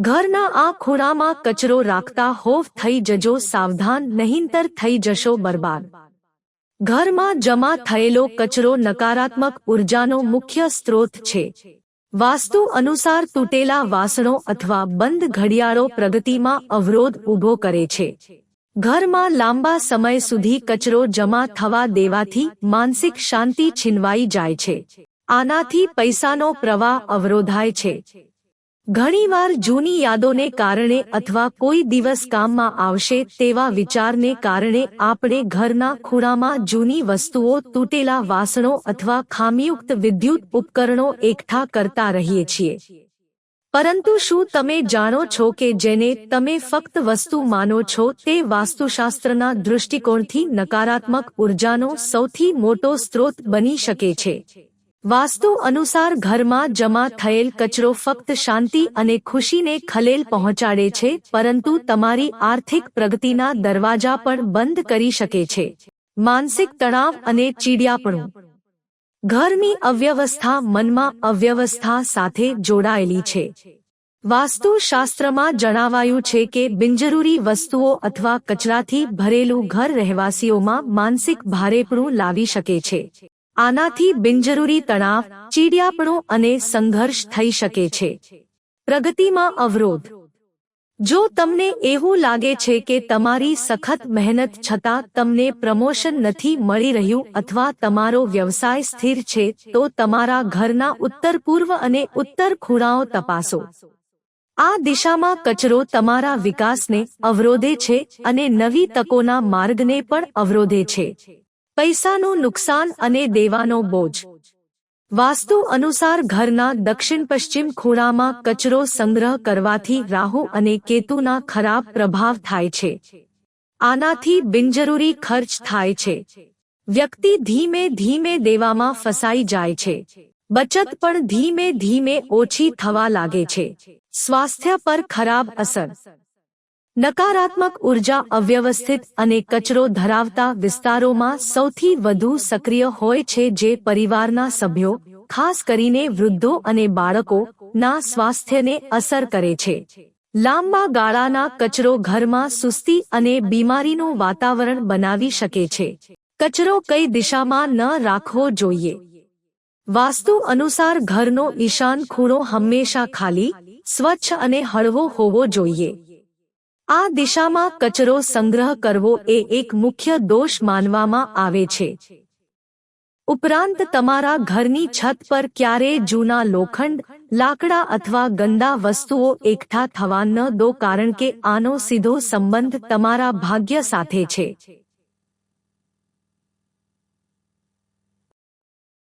ઘરના આ ખૂણામાં કચરો રાખતા હોવ થઈ જજો સાવધાન, નહીંતર થઈ જશો બરબાદ. ઘરમાં જમા થયેલો કચરો નકારાત્મક ઉર્જાનો મુખ્ય સ્ત્રોત છે. વાસ્તુ અનુસાર તૂટેલા વાસણો અથવા બંધ ઘડિયાળો પ્રગતિમાં અવરોધ ઊભો કરે છે. ઘરમાં લાંબા સમય સુધી કચરો જમા થવા દેવાથી માનસિક શાંતિ છીનવાઈ જાય છે. આનાથી પૈસાનો પ્રવાહ અવરોધાય છે. ઘણીવાર જૂની યાદોને કારણે અથવા કોઈ દિવસ કામમાં આવશે તેવા વિચારને કારણે આપણે ઘરના ખૂણામાં જૂની વસ્તુઓ, તૂટેલા વાસણો અથવા ખામીયુક્ત વિદ્યુત ઉપકરણો એકઠા કરતા રહીએ છીએ. પરંતુ શું તમે જાણો છો કે જેને તમે ફક્ત વસ્તુ માનો છો તે વાસ્તુશાસ્ત્રના દૃષ્ટિકોણથી નકારાત્મક ઉર્જાનો સૌથી મોટો સ્ત્રોત બની શકે છે? વાસ્તુ અનુસાર ઘરમાં જમા થયેલ કચરો ફક્ત શાંતિ અને ખુશીને ખલેલ પહોંચાડે છે, પરંતુ તમારી આર્થિક પ્રગતિના દરવાજા પણ બંધ કરી શકે છે. માનસિક તણાવ અને ચીડિયાપણું. ઘરની અવ્યવસ્થા મનમાં અવ્યવસ્થા સાથે જોડાયેલી છે. વાસ્તુશાસ્ત્રમાં જણાવાયું છે કે બિનજરૂરી વસ્તુઓ અથવા કચરાથી ભરેલું ઘર રહેવાસીઓમાં માનસિક ભારેપણું લાવી શકે છે. આનાથી બિનજરૂરી તણાવ, ચીડિયાપણું અને સંઘર્ષ થઈ શકે છે. પ્રગતિમાં અવરોધ. જો તમને એવું લાગે છે કે તમારી સખત મહેનત છતાં તમને પ્રમોશન નથી મળી રહ્યું અથવા તમારો વ્યવસાય સ્થિર છે, તો તમારા ઘરના ઉત્તર-પૂર્વ અને ઉત્તર ખૂણાઓ તપાસો. આ દિશામાં કચરો તમારા વિકાસને અવરોધે છે અને નવી તકોના માર્ગને પણ અવરોધે છે. પૈસાનું નુકસાન અને દેવાનો બોજ. વાસ્તુ અનુસાર ઘરના દક્ષિણ-પશ્ચિમ ખૂણામાં કચરો સંગ્રહ કરવાથી રાહુ અને કેતુના ખરાબ પ્રભાવ થાય છે. આનાથી બિનજરૂરી ખર્ચ થાય છે. વ્યક્તિ ધીમે ધીમે દેવામાં ફસાઈ જાય છે. બચત પણ ધીમે ધીમે ઓછી થવા લાગે છે. સ્વાસ્થ્ય પર ખરાબ અસર. નકારાત્મક ઉર્જા અવ્યવસ્થિત અને કચરો ધરાવતા વિસ્તારોમાં સૌથી વધુ સક્રિય હોય છે, જે પરિવારના સભ્યો, ખાસ કરીને વૃદ્ધો અને બાળકોના સ્વાસ્થ્યને અસર કરે છે. લાંબા ગાળાના કચરો ઘરમાં સુસ્તી અને બીમારીનું વાતાવરણ બનાવી શકે છે. કચરો કઈ દિશામાં ન રાખવો જોઈએ? વાસ્તુ અનુસાર ઘરનો ઈશાન ખૂણો હંમેશા ખાલી, સ્વચ્છ અને હળવો હોવો જોઈએ. આ દિશામાં કચરો સંગ્રહ કરવો એ એક મુખ્ય દોષ માનવામાં આવે છે. ઉપરાંત તમારા ઘરની છત પર ક્યારેય જૂના લોખંડ, લાકડા અથવા ગંદા વસ્તુઓ એકઠા થવા ન દો, કારણ કે આનો સીધો સંબંધ તમારા ભાગ્ય સાથે છે.